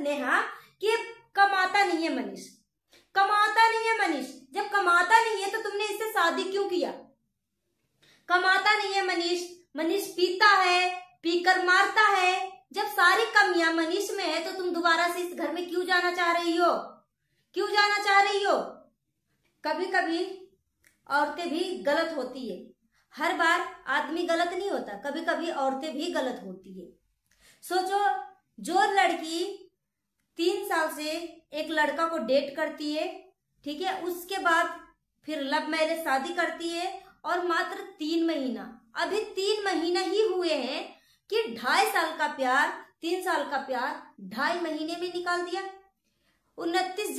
नेहा कि कमाता नहीं है मनीष, कमाता नहीं है मनीष। जब कमाता नहीं है तो तुमने इससे शादी क्यों किया? कमाता नहीं है मनीष, मनीष पीता है, पीकर मारता है। जब सारी कमियां मनीष में है तो तुम दोबारा से इस घर में क्यों जाना चाह रही हो? क्यों जाना चाह रही हो? कभी कभी औरतें भी गलत होती है, हर बार आदमी गलत नहीं होता, कभी कभी औरतें भी गलत होती है। सोचो, जो लड़की 3 साल से एक लड़का को डेट करती है, ठीक है, उसके बाद फिर लव मैरिज शादी करती है और मात्र 3 महीना, अभी 3 महीना ही हुए हैं कि 2.5 साल का प्यार, 3 साल का प्यार 2.5 महीने में निकाल दिया। 29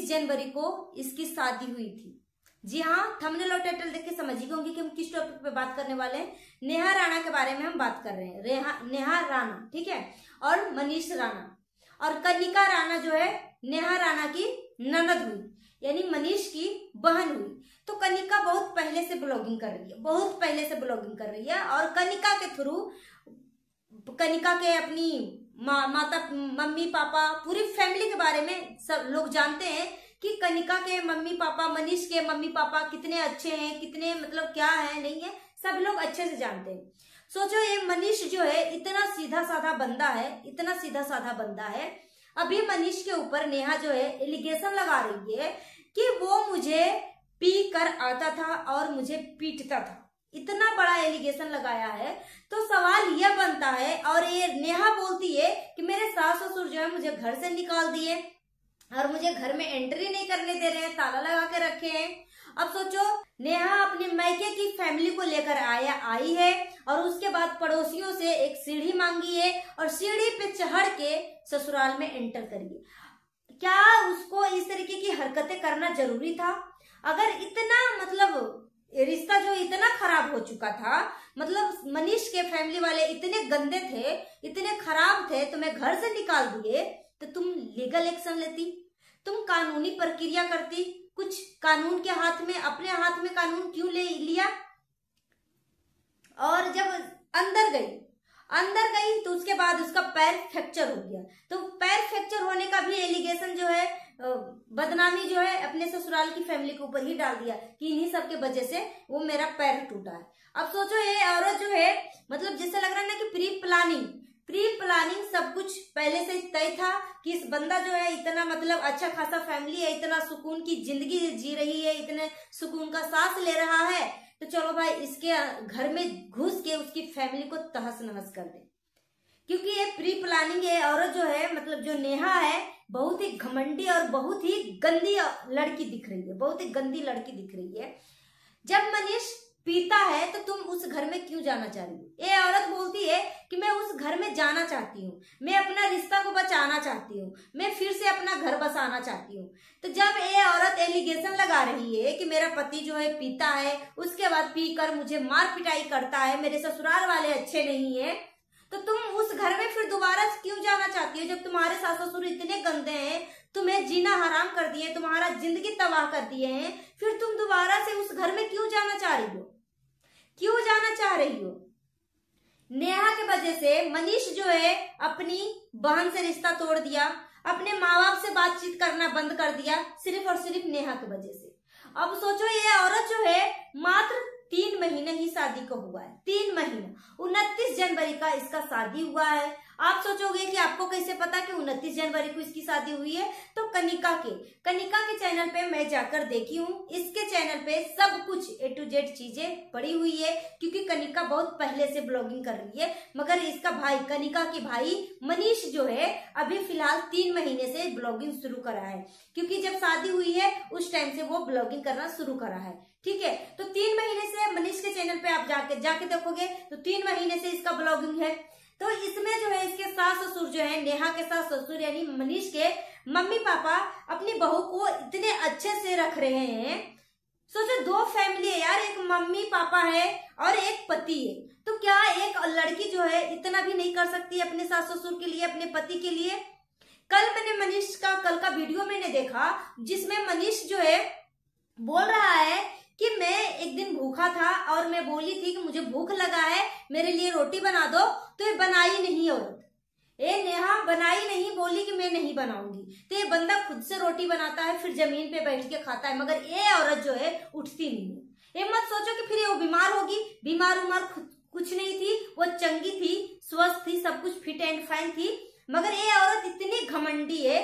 जनवरी को इसकी शादी हुई थी। जी हाँ, थंबनेल और टाइटल देख के समझ गए होंगे कि हम किस टॉपिक पे बात करने वाले हैं। नेहा राणा के बारे में हम बात कर रहे हैं। नेहा राणा, ठीक है, और मनीष राणा और कनिका राणा जो है नेहा राणा की ननद हुई, यानी मनीष की बहन हुई। तो कनिका बहुत पहले से ब्लॉगिंग कर रही है, बहुत पहले से ब्लॉगिंग कर रही है और कनिका के थ्रू, कनिका के अपनी माता, मम्मी पापा, पूरी फैमिली के बारे में सब लोग जानते हैं कि कनिका के मम्मी पापा, मनीष के मम्मी पापा कितने अच्छे हैं, कितने मतलब क्या है नहीं है, सब लोग अच्छे से जानते हैं। सोचो, ये मनीष जो है इतना सीधा साधा बंदा है, इतना सीधा साधा बंदा है। अभी मनीष के ऊपर नेहा जो है एलिगेशन लगा रही है कि वो मुझे पी कर आता था और मुझे पीटता था। इतना बड़ा एलिगेशन लगाया है। तो सवाल यह बनता है, और ये नेहा बोलती है कि मेरे सास ससुर जो है मुझे घर से निकाल दिए और मुझे घर में एंट्री नहीं करने दे रहे हैं, ताला लगा के रखे हैं। अब सोचो, नेहा अपने मायके की फैमिली को लेकर आई है और उसके बाद पड़ोसियों से एक सीढ़ी मांगी है और सीढ़ी पे चढ़ के ससुराल में एंटर करिए। क्या उसको इस तरीके की हरकतें करना जरूरी था? अगर इतना मतलब रिश्ता जो इतना खराब हो चुका था, मतलब मनीष के फैमिली वाले इतने गंदे थे, इतने खराब थे, तुम्हें घर से निकाल दिए, तो तुम लीगल एक्शन लेती, तुम कानूनी प्रक्रिया करती, कुछ कानून के हाथ में, अपने हाथ में कानून क्यों ले लिया? और जब अंदर गई तो उसके बाद उसका पैर फ्रैक्चर हो गया। तो पैर फ्रैक्चर होने का भी एलिगेशन जो है, बदनामी जो है अपने ससुराल की फैमिली के ऊपर ही डाल दिया कि इन्हीं सब के वजह से वो मेरा पैर टूटा है। अब सोचो, ये औरत जो है मतलब जैसे लग रहा है ना कि प्री प्लानिंग सब कुछ पहले से तय था कि इस बंदा जो है इतना मतलब अच्छा खासा फैमिली है, इतना सुकून की जिंदगी जी रही है, इतने सुकून का सांस ले रहा है, तो चलो भाई इसके घर में घुस के उसकी फैमिली को तहस नहस कर दे। क्योंकि ये प्री प्लानिंग है। औरत जो है मतलब जो नेहा है बहुत ही घमंडी और बहुत ही गंदी लड़की दिख रही है, बहुत ही गंदी लड़की दिख रही है। जब मनीष पीता है तो तुम उस घर में क्यों जाना चाह रही हो? ये औरत बोलती है कि मैं उस घर में जाना चाहती हूँ, मैं अपना रिश्ता को बचाना चाहती हूँ, मैं फिर से अपना घर बसाना चाहती हूँ। तो जब ये औरत एलिगेशन लगा रही है कि मेरा पति जो है पीता है, उसके बाद पीकर मुझे मार पिटाई करता है, मेरे ससुराल वाले अच्छे नहीं है, तो तुम उस घर में फिर दोबारा क्यों जाना चाहती हो? जब तुम्हारे सास ससुर इतने गंदे हैं, तुम्हें जीना हराम कर दिए, तुम्हारा जिंदगी तबाह कर दिए हैं, फिर तुम दोबारा से उस घर में क्यों जाना चाह रही हो? क्यों जाना चाह रही हो? नेहा के वजह से मनीष जो है अपनी बहन से रिश्ता तोड़ दिया, अपने माँ बाप से बातचीत करना बंद कर दिया, सिर्फ और सिर्फ नेहा की वजह से। अब सोचो, ये औरत जो है मात्र 3 महीने ही शादी को हुआ है, 3 महीना, 29 जनवरी का इसका शादी हुआ है। आप सोचोगे कि आपको कैसे पता कि 29 जनवरी को इसकी शादी हुई है? तो कनिका के चैनल पे मैं जाकर देखी हूँ। इसके चैनल पे सब कुछ A to Z चीजें पड़ी हुई है, क्योंकि कनिका बहुत पहले से ब्लॉगिंग कर रही है। मगर इसका भाई, कनिका के भाई मनीष जो है अभी फिलहाल 3 महीने से ब्लॉगिंग शुरू करा है, क्योंकि जब शादी हुई है उस टाइम से वो ब्लॉगिंग करना शुरू करा है। ठीक है, तो 3 महीने से मनीष के चैनल पे आप जाके देखोगे तो 3 महीने से इसका ब्लॉगिंग है। तो इसमें जो है इसके सास ससुर जो है, नेहा के सास ससुर यानी मनीष के मम्मी पापा अपनी बहू को इतने अच्छे से रख रहे हैं। सोचो, 2 फैमिली है यार, एक मम्मी पापा है और एक पति है, तो क्या एक लड़की जो है इतना भी नहीं कर सकती अपने सास ससुर के लिए, अपने पति के लिए? कल का वीडियो मैंने देखा जिसमें मनीष जो है बोल रहा है कि मैं एक दिन भूखा था और मैं बोली थी कि मुझे भूख लगा है, मेरे लिए रोटी बना दो, तो ये बनाई नहीं औरत। ये नेहा बनाई नहीं, बोली कि मैं नहीं बनाऊंगी, तो ये बंदा खुद से रोटी बनाता है, फिर जमीन पे बैठ के खाता है, मगर ये औरत जो है उठती नहीं है। ये मत सोचो कि फिर वो बीमार होगी, बीमार उमार कुछ नहीं थी, वो चंगी थी, स्वस्थ थी, सब कुछ फिट एंड फाइन थी। मगर ये औरत इतनी घमंडी है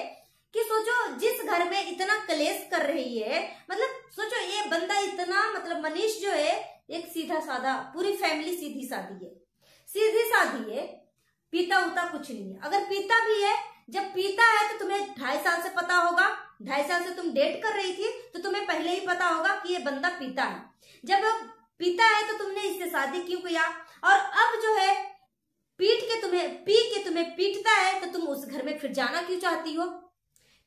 कि सोचो जिस घर में इतना कलेश कर रही है, मतलब सोचो ये बंदा इतना, मतलब मनीष जो है एक सीधा साधा, पूरी फैमिली सीधी सादी है, सीधी सादी है, पीता उता कुछ नहीं है। अगर पीता भी है, जब पीता है तो तुम्हें 2.5 साल से पता होगा, 2.5 साल से तुम डेट कर रही थी तो तुम्हें पहले ही पता होगा कि ये बंदा पीता है। जब पीता है तो तुमने इससे शादी क्यों किया, और अब जो है पी के तुम्हें पीटता है तो तुम उस घर में फिर जाना क्यों चाहती हो,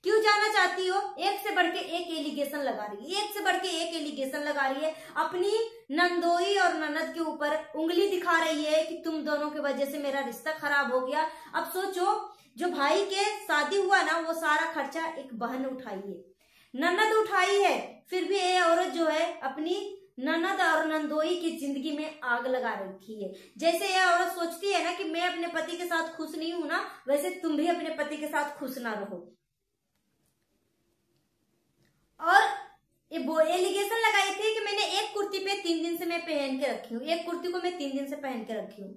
क्यों जाना चाहती हो? एक से बढ़ के एक एलिगेशन लगा रही है, एक से बढ़ के एक एलिगेशन लगा रही है, अपनी नंदोई और ननद के ऊपर उंगली दिखा रही है कि तुम दोनों की वजह से मेरा रिश्ता खराब हो गया। अब सोचो जो भाई के शादी हुआ ना, वो सारा खर्चा एक बहन उठाई है, ननद उठाई है, फिर भी ये औरत जो है अपनी ननद और नंदोई की जिंदगी में आग लगा रखी है। जैसे ये औरत सोचती है ना कि मैं अपने पति के साथ खुश नहीं हूं ना, वैसे तुम भी अपने पति के साथ खुश ना रहो। और ये एलिगेशन लगाई थी कि मैंने एक कुर्ती पे 3 दिन से मैं पहन के रखी हूँ, एक कुर्ती को मैं 3 दिन से पहन के रखी हूँ।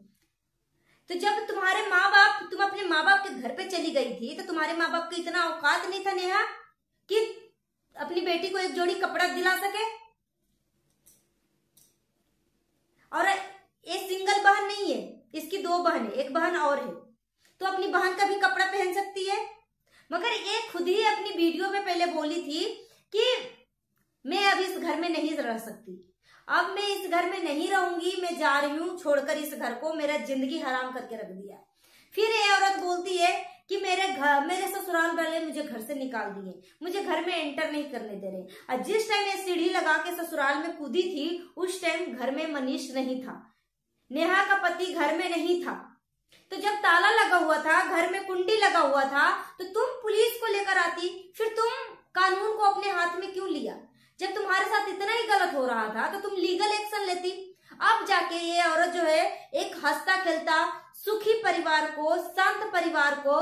तो जब तुम्हारे माँ बाप, तुम अपने माँ बाप के घर पे चली गई थी, तो तुम्हारे माँ बाप को इतना औकात नहीं था नेहा कि अपनी बेटी को एक जोड़ी कपड़ा दिला सके। और ये सिंगल बहन नहीं है, इसकी 2 बहन है, एक बहन और है, तो अपनी बहन का भी कपड़ा पहन सकती है। मगर ये खुद ही अपनी वीडियो में पहले बोली थी कि मैं अब इस घर में नहीं रह सकती, अब मैं इस घर में नहीं रहूंगी, मैं जा रही हूँ छोड़कर इस घर को, मेरा जिंदगी हराम करके रख दिया। फिर ये औरत बोलती है कि मेरे ससुराल वाले मुझे घर से निकाल दिए, मुझे घर में एंटर नहीं करने दे रहे। और जिस टाइम ये सीढ़ी लगा के ससुराल में कूदी थी, उस टाइम घर में मनीष नहीं था, नेहा का पति घर में नहीं था। तो जब ताला लगा हुआ था, घर में कुंडी लगा हुआ था, तो तुम पुलिस को लेकर आती, फिर तुम कानून को अपने हाथ में क्यों लिया? जब तुम्हारे साथ इतना ही गलत हो रहा था तो तुम लीगल एक्शन लेती। अब जाके ये औरत जो है एक हंसता खेलता सुखी परिवार को, शांत परिवार को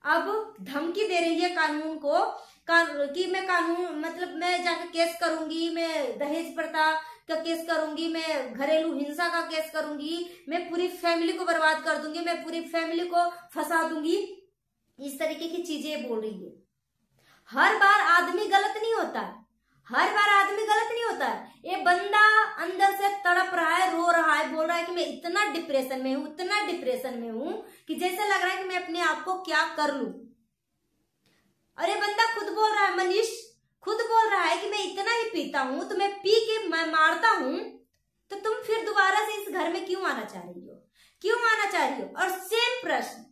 अब धमकी दे रही है कानून को, कि मैं कानून, मतलब मैं जाके केस करूंगी, मैं दहेज प्रथा का केस करूंगी, मैं घरेलू हिंसा का केस करूंगी, मैं पूरी फैमिली को बर्बाद कर दूंगी, मैं पूरी फैमिली को फंसा दूंगी। इस तरीके की चीजें बोल रही है। हर बार आदमी गलत नहीं होता है, हर बार आदमी गलत नहीं होता है। ये बंदा अंदर से तड़प रहा है, रो रहा है, बोल रहा है कि मैं इतना डिप्रेशन में हूं, इतना डिप्रेशन में हूं कि जैसे लग रहा है कि मैं अपने आप को क्या कर लूं। अरे बंदा खुद बोल रहा है, मनीष खुद बोल रहा है कि मैं इतना ही पीता हूं, तो मैं पी के मैं मारता हूं, तो तुम फिर दोबारा से इस घर में क्यों आना चाह रही हो, क्यों आना चाह रही हो? और सेम प्रश्न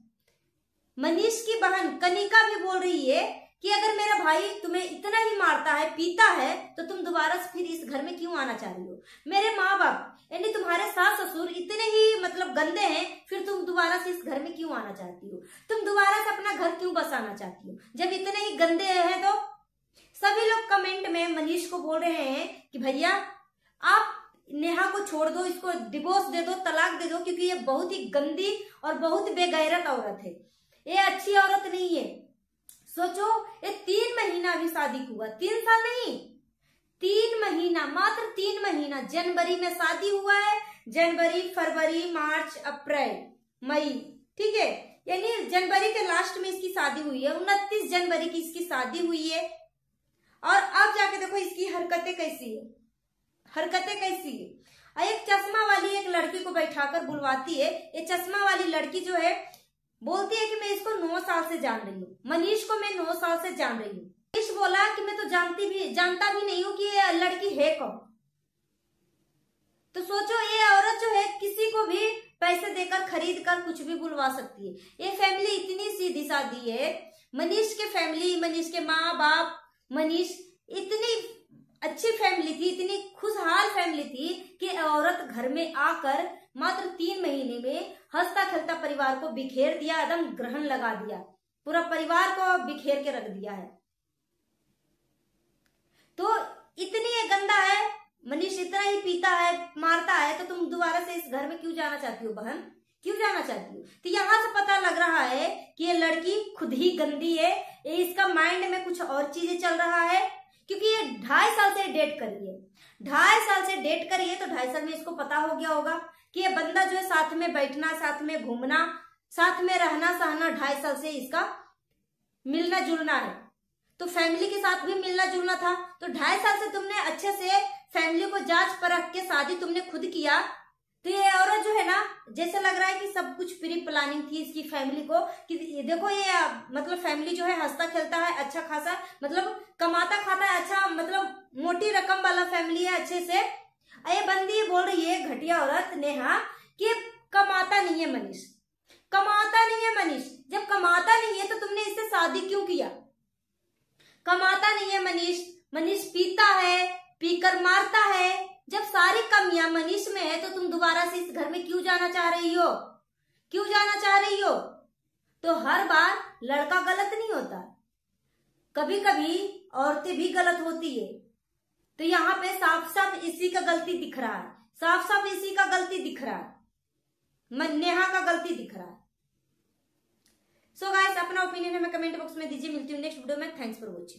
मनीष की बहन कनिका भी बोल रही है कि अगर मेरा भाई तुम्हें इतना ही मारता है, पीता है, तो तुम दोबारा से फिर इस घर में क्यों आना चाह रही हो? मेरे माँ बाप यानी तुम्हारे सास ससुर इतने ही मतलब गंदे हैं, फिर तुम दोबारा से इस घर में क्यों आना चाहती हो? तुम दोबारा से अपना घर क्यों बसाना चाहती हो जब इतने ही गंदे हैं? तो सभी लोग कमेंट में मनीष को बोल रहे हैं कि भैया आप नेहा को छोड़ दो, इसको डिवोर्स दे दो, तलाक दे दो, क्योंकि ये बहुत ही गंदी और बहुत बेगैरत औरत है, ये अच्छी औरत नहीं है। सोचो ये 3 महीना अभी शादी हुआ, 3 साल नहीं, 3 महीना, मात्र 3 महीना। जनवरी में शादी हुआ है, जनवरी, फरवरी, मार्च, अप्रैल, मई, ठीक है, यानी जनवरी के लास्ट में इसकी शादी हुई है, 29 जनवरी की इसकी शादी हुई है। और अब जाके देखो इसकी हरकतें कैसी है, हरकतें कैसी है। एक चश्मा वाली एक लड़की को बैठाकर बुलवाती है, ये चश्मा वाली लड़की जो है बोलती है कि मैं इसको 9 साल से जान रही हूँ, मनीष को मैं 9 साल से जान रही हूँ। मनीष बोला कि मैं तो जानता भी नहीं हूँ कि ये लड़की है कौन। तो सोचो ये औरत जो है किसी को भी पैसे देकर खरीद कर कुछ भी बुलवा सकती है। ये फैमिली इतनी सीधी सादी है, मनीष के फैमिली, मनीष के माँ बाप, मनीष इतनी अच्छी फैमिली थी, इतनी खुशहाल फैमिली थी कि औरत घर में आकर मात्र 3 महीने में हंसता खेलता परिवार को बिखेर दिया, एकदम ग्रहण लगा दिया, पूरा परिवार को बिखेर के रख दिया है। तो इतनी ये गंदा है, मनीष इतना ही पीता है, मारता है, तो तुम दोबारा से इस घर में क्यों जाना चाहती हो बहन? क्यों जाना चाहती हो? तो यहाँ से पता लग रहा है कि ये लड़की खुद ही गंदी है, ये इसका माइंड में कुछ और चीजें चल रहा है, क्योंकि ये 2.5 साल से डेट कर रही है। 2.5 साल से डेट करी है तो 2.5 साल में इसको पता हो गया होगा कि ये बंदा जो है साथ में बैठना, साथ में घूमना, साथ में रहना सहना 2.5 साल से इसका मिलना जुलना है। तो फैमिली के साथ भी मिलना जुलना था। तो 2.5 साल से तुमने अच्छे से फैमिली को जांच परख के शादी तुमने खुद किया। तो ये औरत जो है ना, जैसे लग रहा है कि सब कुछ प्री प्लानिंग थी इसकी फैमिली को, कि देखो ये मतलब फैमिली जो है हंसता खेलता है, अच्छा खासा मतलब कमाता खाता है, अच्छा मतलब मोटी रकम वाला फैमिली है अच्छे से। ये बंदी बोल रही है घटिया औरत नेहा कि कमाता नहीं है मनीष, कमाता नहीं है मनीष। जब कमाता नहीं है तो तुमने इससे शादी क्यों किया? कमाता नहीं है मनीष, मनीष पीता है, पीकर मारता है। जब सारी कमियां मनीष में है तो तुम दोबारा से इस घर में क्यों जाना चाह रही हो? क्यों जाना चाह रही हो? तो हर बार लड़का गलत नहीं होता, कभी कभी औरतें भी गलत होती है। तो यहाँ पे साफ साफ इसी का गलती दिख रहा है, साफ साफ इसी का गलती दिख रहा है, नेहा का गलती दिख रहा है। सो गाइस, अपना ओपिनियन हमें कमेंट बॉक्स में दीजिए। मिलती हूँ नेक्स्ट वीडियो में। Thanks for watching.